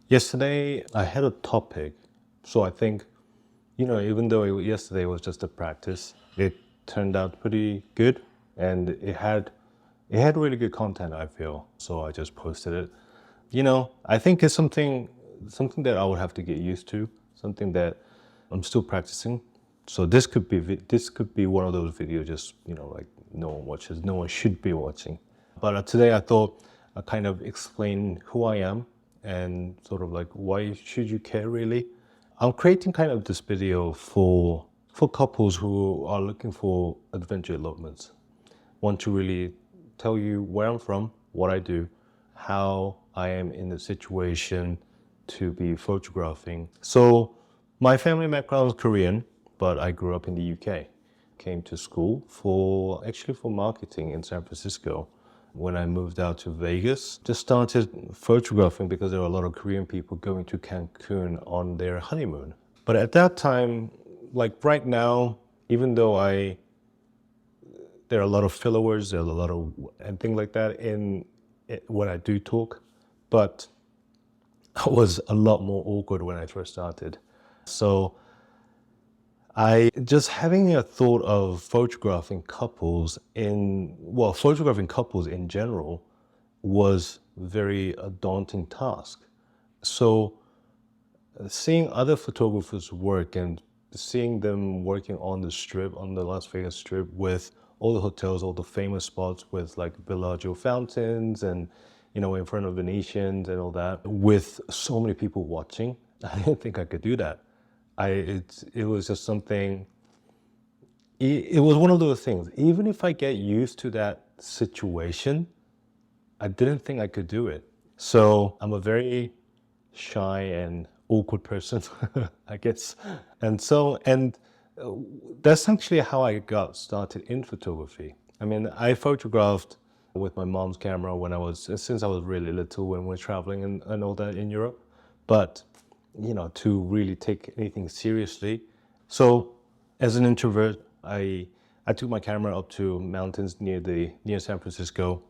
Yesterday, I had a topic. So I think, even though yesterday was just a practice, it turned out pretty good and it had really good content, I feel. So I just posted it. I think it's something that I would have to get used to, something that I'm still practicing. So this could be one of those videos just, like no one watches, no one should be watching. But today I thought I kind of explain who I am and sort of like why should you care really. I'm creating kind of this video for couples who are looking for adventure elopements. Want to really tell you where I'm from, what I do, how I am in the situation to be photographing. So my family background is Korean, but I grew up in the UK. Came to school for marketing in San Francisco. When I moved out to Vegas, just started photographing because there were a lot of Korean people going to Cancun on their honeymoon. But at that time, like right now, even though there are a lot of filler words, there's a lot of and things like that in when I do talk, but I was a lot more awkward when I first started. So I just having a thought of photographing couples in general was very a daunting task. So seeing other photographers work and seeing them working on the strip, on the Las Vegas strip with all the hotels, all the famous spots with like Bellagio fountains and, in front of Venetians and all that, with so many people watching, I didn't think I could do that. It was just something, it was one of those things. Even if I get used to that situation, I didn't think I could do it. So I'm a very shy and awkward person, I guess. And that's actually how I got started in photography. I mean, I photographed with my mom's camera since I was really little when we were traveling and all that in Europe. But, to really take anything seriously. So as an introvert, I took my camera up to mountains near San Francisco.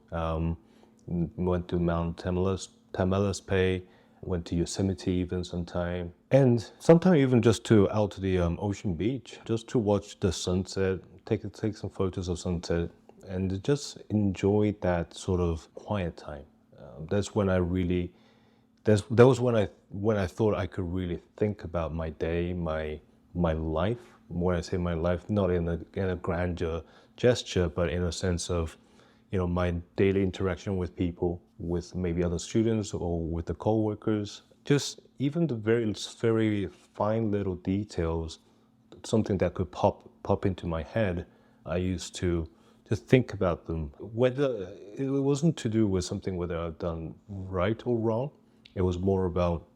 Went to Mount Tamalous Bay, went to Yosemite even sometime, and sometime even just out to the ocean beach, just to watch the sunset, take some photos of sunset, and just enjoy that sort of quiet time. That's when I really, that was when I thought I could really think about my day, my life. When I say my life, not in a grandeur gesture, but in a sense of my daily interaction with people, with maybe other students or with the co-workers, just even the very fine little details, something that could pop into my head. I used to just think about them. Whether it wasn't to do with something whether I've done right or wrong, it was more about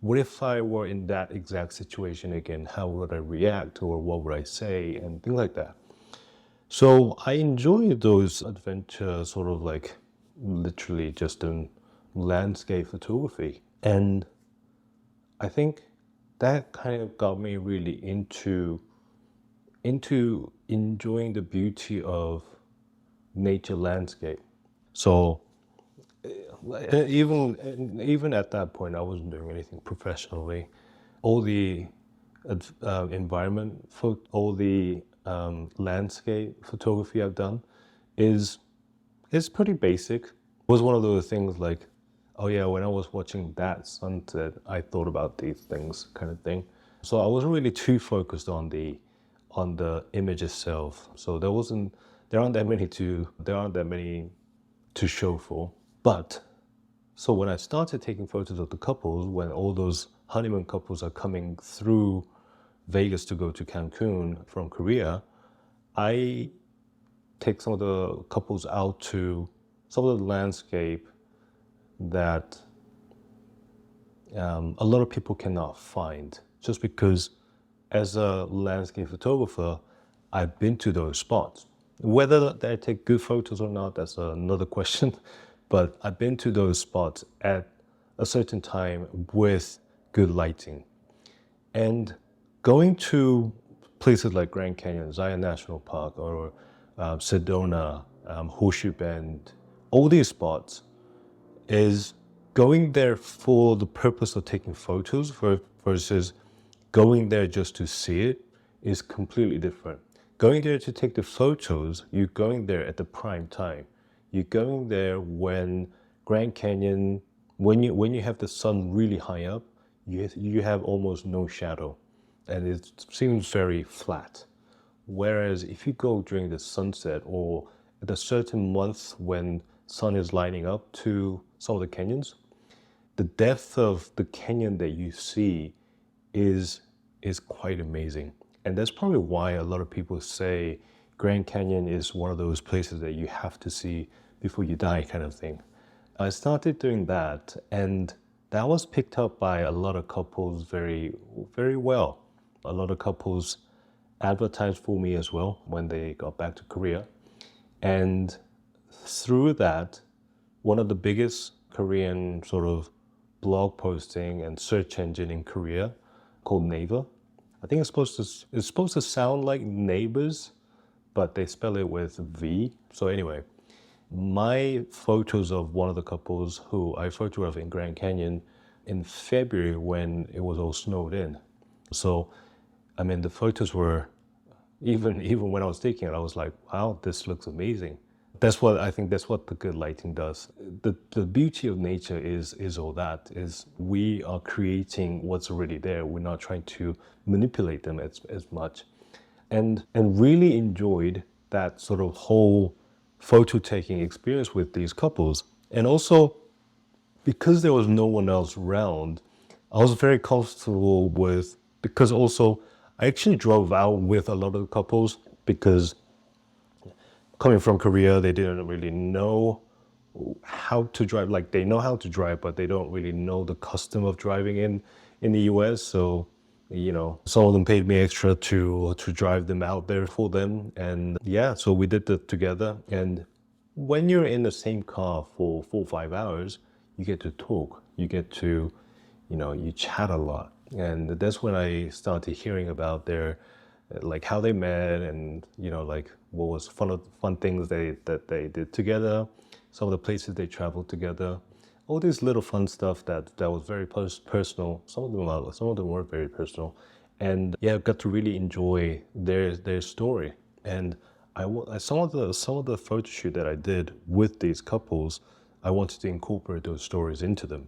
what if I were in that exact situation again? How would I react, or what would I say, and things like that. So I enjoy those adventure sort of like literally just in landscape photography. And I think that kind of got me really into enjoying the beauty of nature landscape. So even at that point, I wasn't doing anything professionally. All the all the landscape photography I've done is pretty basic. It was one of those things like, oh yeah, when I was watching that sunset, I thought about these things, kind of thing. So I wasn't really too focused on the image itself. So there aren't that many to show for. But so when I started taking photos of the couples, when all those honeymoon couples are coming through Vegas to go to Cancun from Korea, I take some of the couples out to some of the landscape that a lot of people cannot find, just because as a landscape photographer, I've been to those spots. Whether I take good photos or not, that's another question. But I've been to those spots at a certain time with good lighting. And going to places like Grand Canyon, Zion National Park, or Sedona, Horseshoe Bend, all these spots is going there for the purpose of taking photos versus going there just to see it is completely different. Going there to take the photos, you're going there at the prime time. You're going there when Grand Canyon, when you have the sun really high up, you have almost no shadow, and it seems very flat. Whereas if you go during the sunset or at a certain month when sun is lining up to some of the canyons, the depth of the canyon that you see is is quite amazing. And that's probably why a lot of people say Grand Canyon is one of those places that you have to see before you die kind of thing. I started doing that, and that was picked up by a lot of couples very well. A lot of couples advertised for me as well when they got back to Korea. And through that, one of the biggest Korean sort of blog posting and search engine in Korea called Naver. I think it's supposed to sound like neighbors, but they spell it with V. So anyway, my photos of one of the couples who I photographed in Grand Canyon in February when it was all snowed in. So I mean the photos were even when I was taking it, I was like, wow, this looks amazing. That's what I think that's what the good lighting does. The beauty of nature is all that is we are creating what's already there. We're not trying to manipulate them as much. And really enjoyed that sort of whole photo taking experience with these couples. And also because there was no one else around, I was very comfortable with because also I actually drove out with a lot of the couples because coming from Korea, they didn't really know how to drive. Like they know how to drive, but they don't really know the custom of driving in the US. So, you know, some of them paid me extra to drive them out there for them. And yeah, so we did that together. And when you're in the same car for 4 or 5 hours, you get to talk. You get to, you know, you chat a lot. And that's when I started hearing about their like how they met and you know like what was fun things that they did together, some of the places they traveled together, all this little fun stuff that was very personal. Some of them were very personal, and yeah, I got to really enjoy their story. And some of the photo shoot that I did with these couples, I wanted to incorporate those stories into them.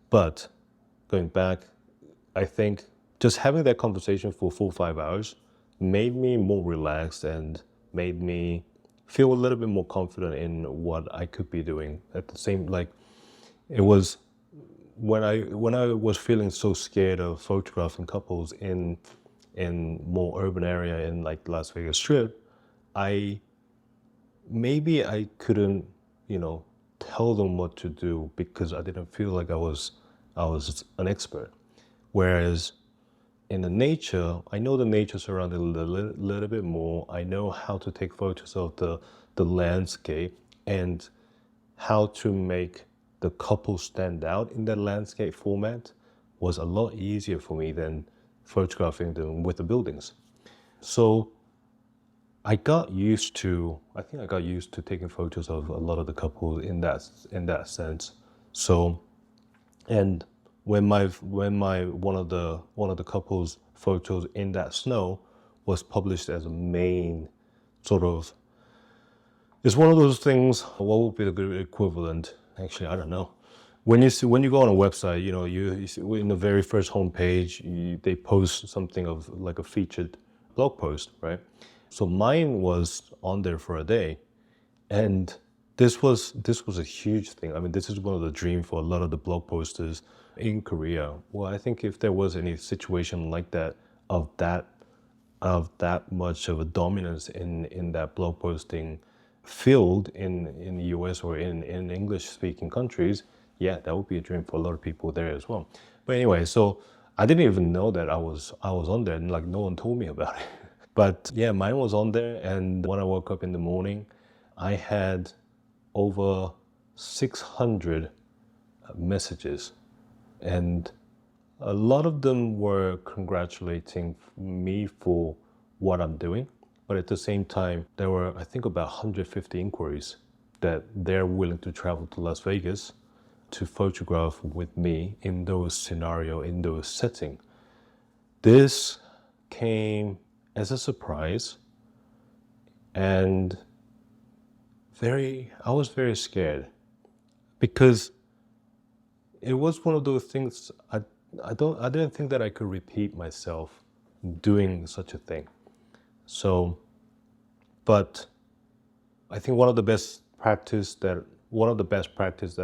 But going back, I think just having that conversation for 4 or 5 hours made me more relaxed and made me feel a little bit more confident in what I could be doing. At the same, like it was when I was feeling so scared of photographing couples in more urban area in like Las Vegas Strip, I maybe I couldn't, you know, tell them what to do because I didn't feel like I was an expert. Whereas in the nature, I know the nature surrounding a little bit more. I know how to take photos of the landscape and how to make the couple stand out in that landscape format was a lot easier for me than photographing them with the buildings. So I think I got used to taking photos of a lot of the couples in that sense. So and when my one of the couple's photos in that snow was published as a main sort of, it's one of those things. What would be the good equivalent? Actually, I don't know. When you go on a website, you know, you see, in the very first homepage, they post something of like a featured blog post, right? So mine was on there for a day, and this was a huge thing. I mean, this is one of the dream for a lot of the blog posters in Korea. Well, I think if there was any situation like that of that much of a dominance in that blog posting field in the US or in English speaking countries, yeah, that would be a dream for a lot of people there as well. But anyway, so I didn't even know that I was on there, and like no one told me about it. But yeah, mine was on there, and when I woke up in the morning, I had over 600 messages, and a lot of them were congratulating me for what I'm doing. But at the same time, there were, I think, about 150 inquiries that they're willing to travel to Las Vegas to photograph with me in those scenario, in those setting. This came as a surprise, and I was very scared, because it was one of those things I didn't think that I could repeat myself doing such a thing. So, but I think one of the best practice that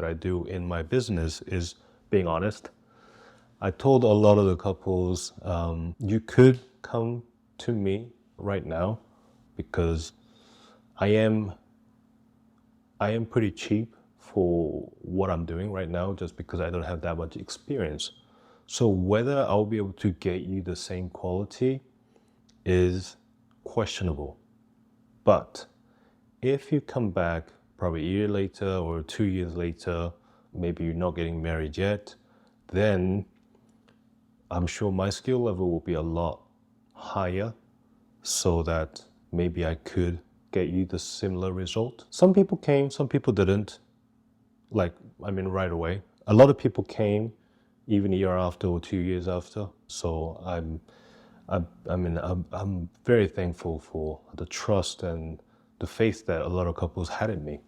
I do in my business is being honest. I told a lot of the couples, you could come to me right now, because I am pretty cheap for what I'm doing right now, just because I don't have that much experience. So whether I'll be able to get you the same quality is questionable. But if you come back probably a year later or 2 years later, maybe you're not getting married yet, then I'm sure my skill level will be a lot higher, so that maybe I could get you the similar result. Some people came, some people didn't. Right away. A lot of people came even a year after or 2 years after. So I'm very thankful for the trust and the faith that a lot of couples had in me.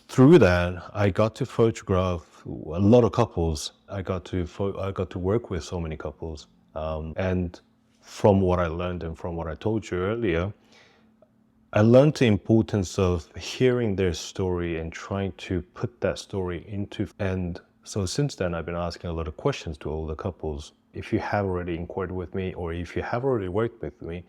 Through that, I got to photograph a lot of couples. I got to work with so many couples. And from what I learned and from what I told you earlier, I learned the importance of hearing their story and trying to put that story into. And so since then, I've been asking a lot of questions to all the couples. If you have already inquired with me, or if you have already worked with me,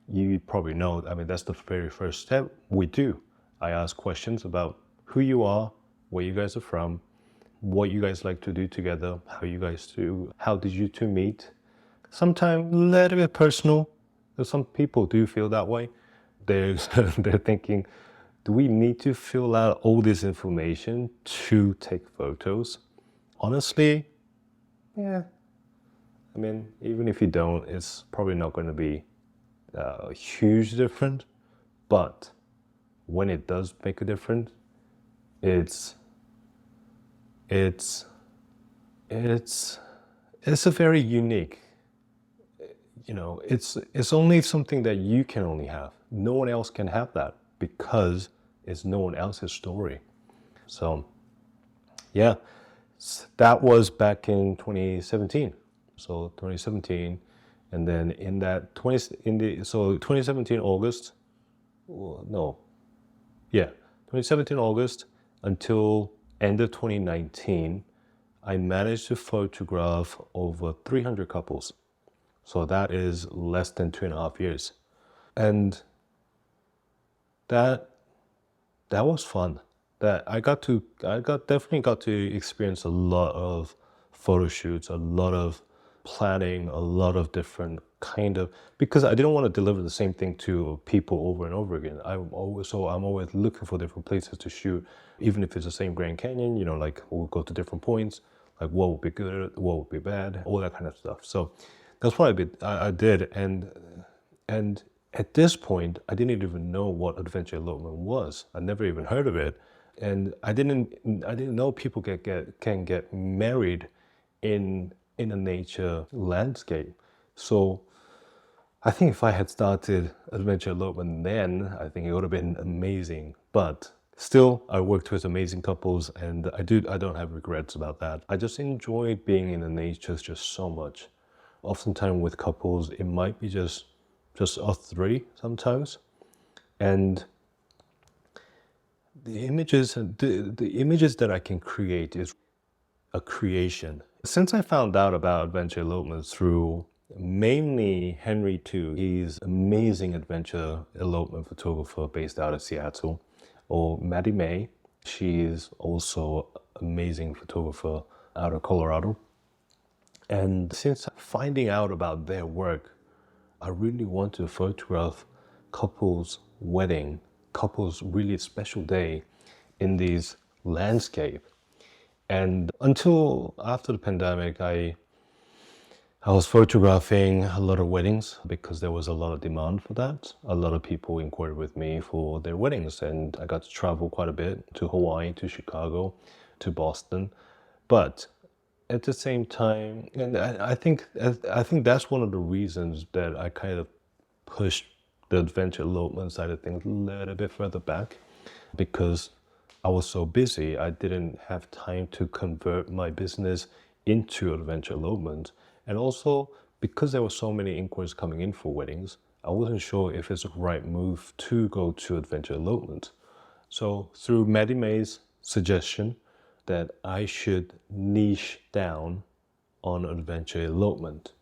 you probably know, that's the very first step we do. I ask questions about who you are, where you guys are from, what you guys like to do together, how did you two meet? Sometimes a little bit personal, because some people do feel that way. They're thinking, do we need to fill out all this information to take photos? Honestly, yeah. Even if you don't, it's probably not going to be a huge difference. But when it does make a difference, it's a very unique. It's only something that you can only have. No one else can have that, because it's no one else's story. So, yeah, that was back in 2017. So 2017, and then 2017 August, 2017 August until end of 2019, I managed to photograph over 300 couples. So that is less than 2.5 years. And that was fun. Definitely got to experience a lot of photo shoots, a lot of planning, a lot of different because I didn't want to deliver the same thing to people over and over again. I'm always looking for different places to shoot, even if it's the same Grand Canyon, we'll go to different points, like what would be good, what would be bad, all that kind of stuff. So that's what I did, and at this point, I didn't even know what adventure elopement was. I never even heard of it, and I didn't know people can get married in a nature landscape. So I think if I had started adventure elopement then, I think it would have been amazing. But still, I worked with amazing couples, and I don't have regrets about that. I just enjoyed being in the nature just so much. Oftentimes with couples, it might be just us three sometimes, and the images that I can create is a creation. Since I found out about adventure elopement through mainly Henry too, he's amazing adventure elopement photographer based out of Seattle, or Maddie May, she is also amazing photographer out of Colorado. And since finding out about their work, I really want to photograph couples' wedding, couples' really special day in these landscape. And until after the pandemic, I was photographing a lot of weddings because there was a lot of demand for that. A lot of people inquired with me for their weddings, and I got to travel quite a bit to Hawaii, to Chicago, to Boston. But at the same time, and I think that's one of the reasons that I kind of pushed the adventure elopement side of things a little bit further back, because I was so busy, I didn't have time to convert my business into adventure elopement. And also because there were so many inquiries coming in for weddings, I wasn't sure if it's the right move to go to adventure elopement. So through Maddie Mae's suggestion that I should niche down on adventure elopement,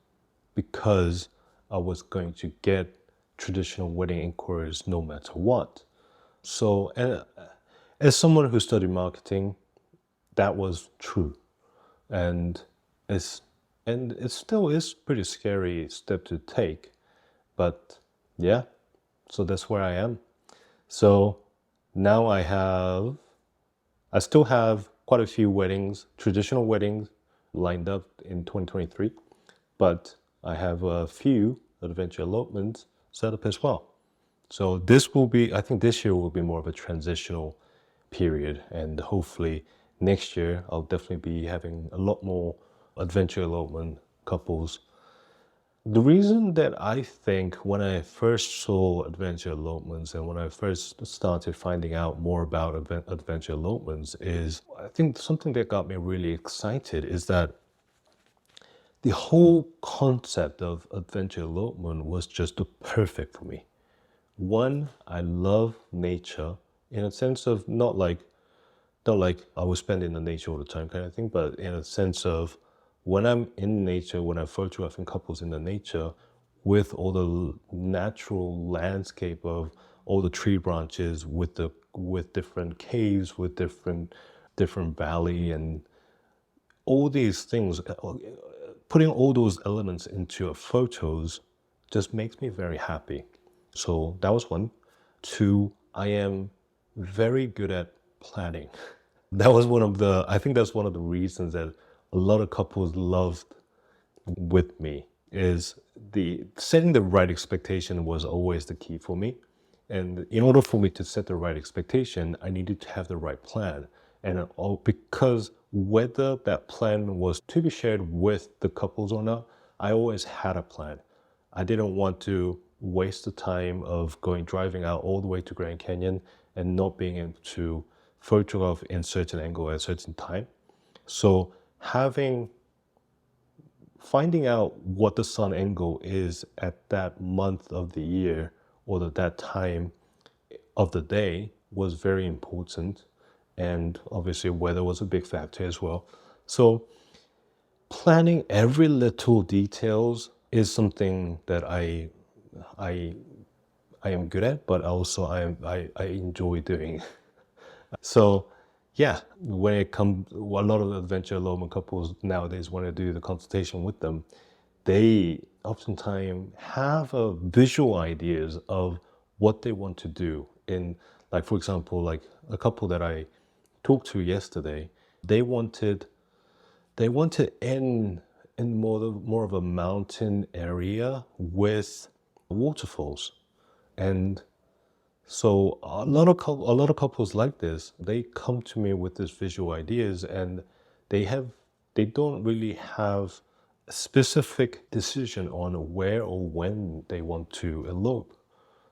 because I was going to get traditional wedding inquiries no matter what. So, and as someone who studied marketing, that was true. And it's it still is pretty scary step to take. But yeah, so that's where I am. So now I still have quite a few weddings, traditional weddings lined up in 2023, but I have a few adventure elopements set up as well. So this will be, I think this year will be more of a transitional period, and hopefully next year I'll definitely be having a lot more adventure elopement couples. The reason that I think when I first saw adventure elopements and when I first started finding out more about adventure elopements is, I think something that got me really excited is that the whole concept of adventure elopement was just perfect for me. One, I love nature in a sense of not like I will spend in the nature all the time kind of thing, but in a sense of when I'm in nature, when I'm photographing couples in the nature, with all the natural landscape of all the tree branches, with different caves, with different valley, and all these things, putting all those elements into a photos just makes me very happy. So that was one. Two, I am very good at planning. That was one of the, I think that's one of the reasons that a lot of couples loved with me, is the setting the right expectation was always the key for me. And in order for me to set the right expectation, I needed to have the right plan. And all because whether that plan was to be shared with the couples or not, I always had a plan. I didn't want to waste the time of driving out all the way to Grand Canyon and not being able to photograph in certain angle at a certain time. So finding out what the sun angle is at that month of the year or that time of the day was very important. And obviously weather was a big factor as well. So planning every little details is something that I I am good at, but also I enjoy doing. So yeah, when it comes, a lot of adventure elopement couples nowadays, when I do the consultation with them, they oftentimes have a visual ideas of what they want to do. In, like, for example, like a couple that I talked to yesterday, they wanted in more of a mountain area with waterfalls. And so a lot of couples like this, they come to me with these visual ideas, and they don't really have a specific decision on where or when they want to elope.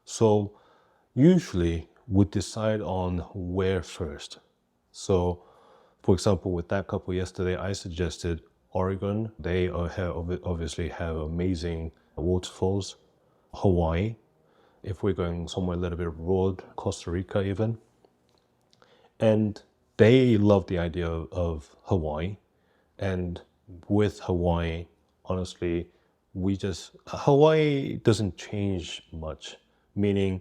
So usually we decide on where first. So for example, with that couple yesterday, I suggested Oregon. They obviously have amazing waterfalls. Hawaii, if we're going somewhere a little bit broad, Costa Rica even. And they love the idea of Hawaii. And with Hawaii, honestly, Hawaii doesn't change much, meaning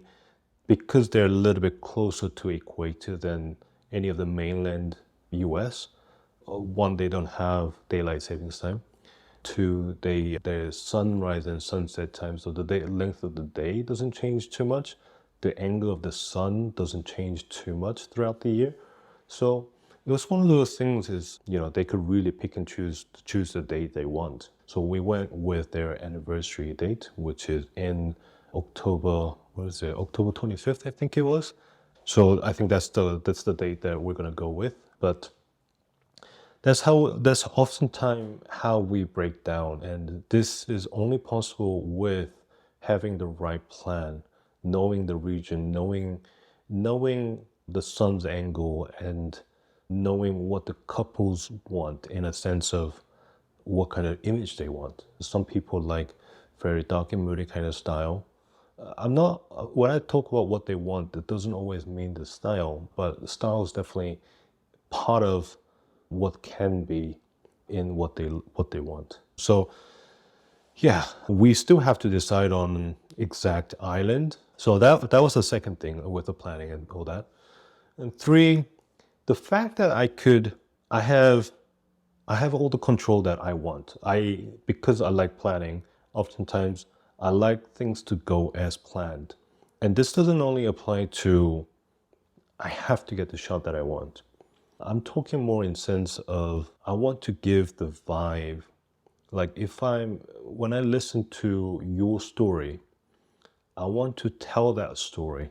because they're a little bit closer to equator than any of the mainland US. One, they don't have daylight savings time. Two, there's sunrise and sunset time, so the length of the day doesn't change too much. The angle of the sun doesn't change too much throughout the year. So it was one of those things is, they could really pick and choose the date they want. So we went with their anniversary date, which is in October, October 25th, I think it was. So I think that's the date that we're gonna go with. But that's oftentimes how we break down, and this is only possible with having the right plan, knowing the region, knowing the sun's angle, and knowing what the couples want in a sense of what kind of image they want. Some people like very dark and moody kind of style. I'm not, when I talk about what they want, it doesn't always mean the style, but the style is definitely part of what can be in what they want. So yeah, we still have to decide on exact island. So that was the second thing with the planning and all that. And three, the fact that I have I have all the control that I want. Because I like planning, oftentimes I like things to go as planned. And this doesn't only apply to I have to get the shot that I want. I'm talking more in sense of I want to give the vibe. Like when I listen to your story, I want to tell that story,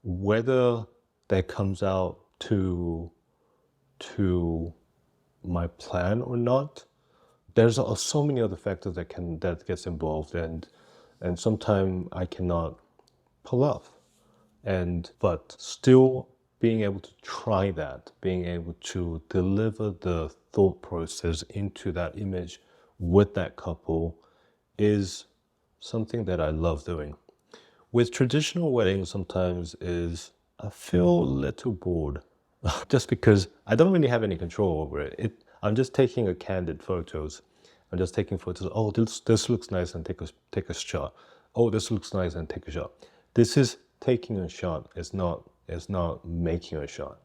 whether that comes out to my plan or not. There's so many other factors that gets involved, and sometimes I cannot pull off. But still being able to try that, being able to deliver the thought process into that image with that couple is something that I love doing. With traditional weddings, sometimes is I feel a little bored just because I don't really have any control over it. I'm just taking a candid photos. I'm just taking photos. Oh, this looks nice, and take a shot. Oh, this looks nice, and take a shot. This is taking a shot. It's not making a shot.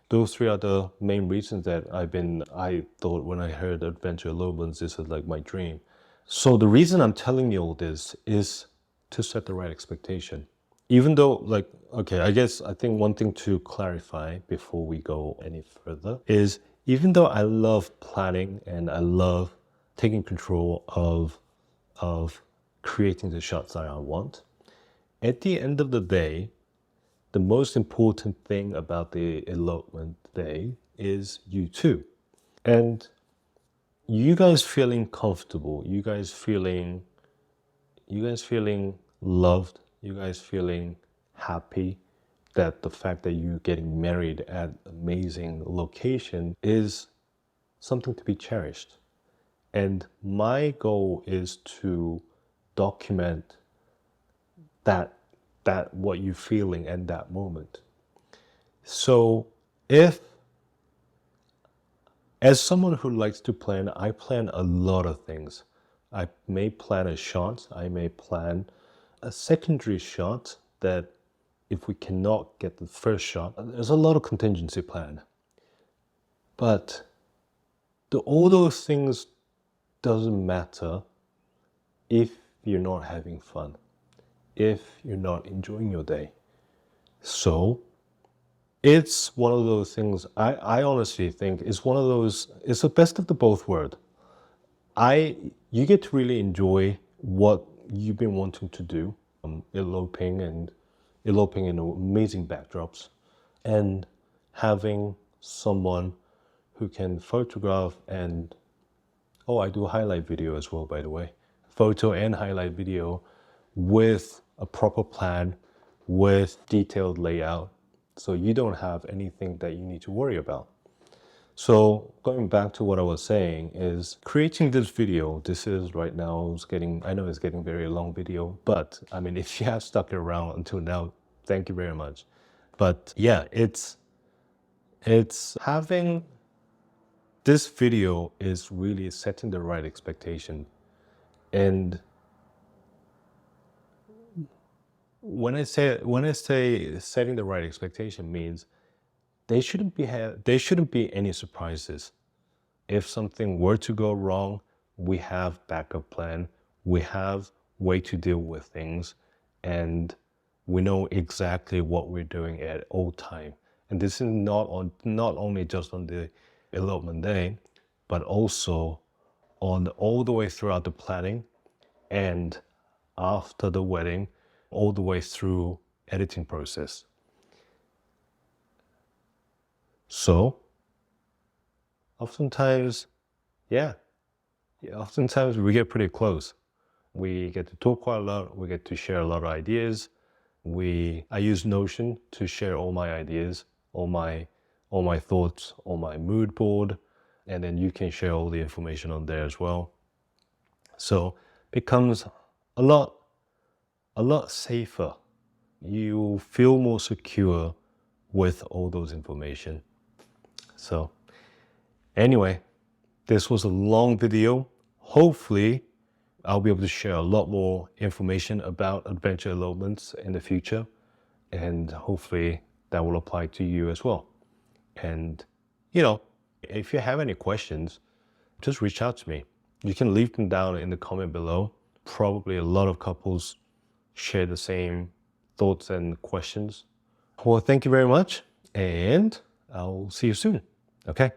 Those three are the main reasons that I thought when I heard Adventure Elopements, this is like my dream. So the reason I'm telling you all this is to set the right expectation. Even though, like, okay, I think one thing to clarify before we go any further is even though I love planning and I love taking control of creating the shots that I want, at the end of the day, the most important thing about the elopement day is you too. And you guys feeling comfortable, you guys feeling loved, you guys feeling happy that the fact that you're getting married at amazing location is something to be cherished. And my goal is to document that what you're feeling at that moment. So if as someone who likes to plan, I plan a lot of things. I may plan a shot, I may plan a secondary shot that if we cannot get the first shot, there's a lot of contingency plan. But all those things doesn't matter if you're not having fun, if you're not enjoying your day. So it's one of those things I honestly think is one of those, it's the best of the both worlds. You get to really enjoy what you've been wanting to do, eloping in amazing backdrops, and having someone who can photograph and oh, I do highlight video as well, by the way, photo and highlight video with a proper plan, with detailed layout, so you don't have anything that you need to worry about. So going back to what I was saying is creating this video, this is right now, I know it's getting very long video, but I mean, if you have stuck around until now, thank you very much. But yeah, it's having this video is really setting the right expectation. And when I say setting the right expectation means there shouldn't be any surprises. If something were to go wrong, we have backup plan, we have way to deal with things, and we know exactly what we're doing at all time. And this is not only just on the elopement day, but also on all the way throughout the planning and after the wedding, all the way through editing process. So oftentimes, yeah, oftentimes we get pretty close. We get to talk quite a lot. We get to share a lot of ideas. I use Notion to share all my ideas, all my thoughts, all my mood board, and then you can share all the information on there as well. So it becomes a lot safer. You feel more secure with all those information. So anyway, this was a long video. Hopefully I'll be able to share a lot more information about adventure elopements in the future, and hopefully that will apply to you as well. And, you know, if you have any questions, just reach out to me. You can leave them down in the comment below. Probably a lot of couples share the same thoughts and questions. Well, thank you very much, and I'll see you soon. Okay?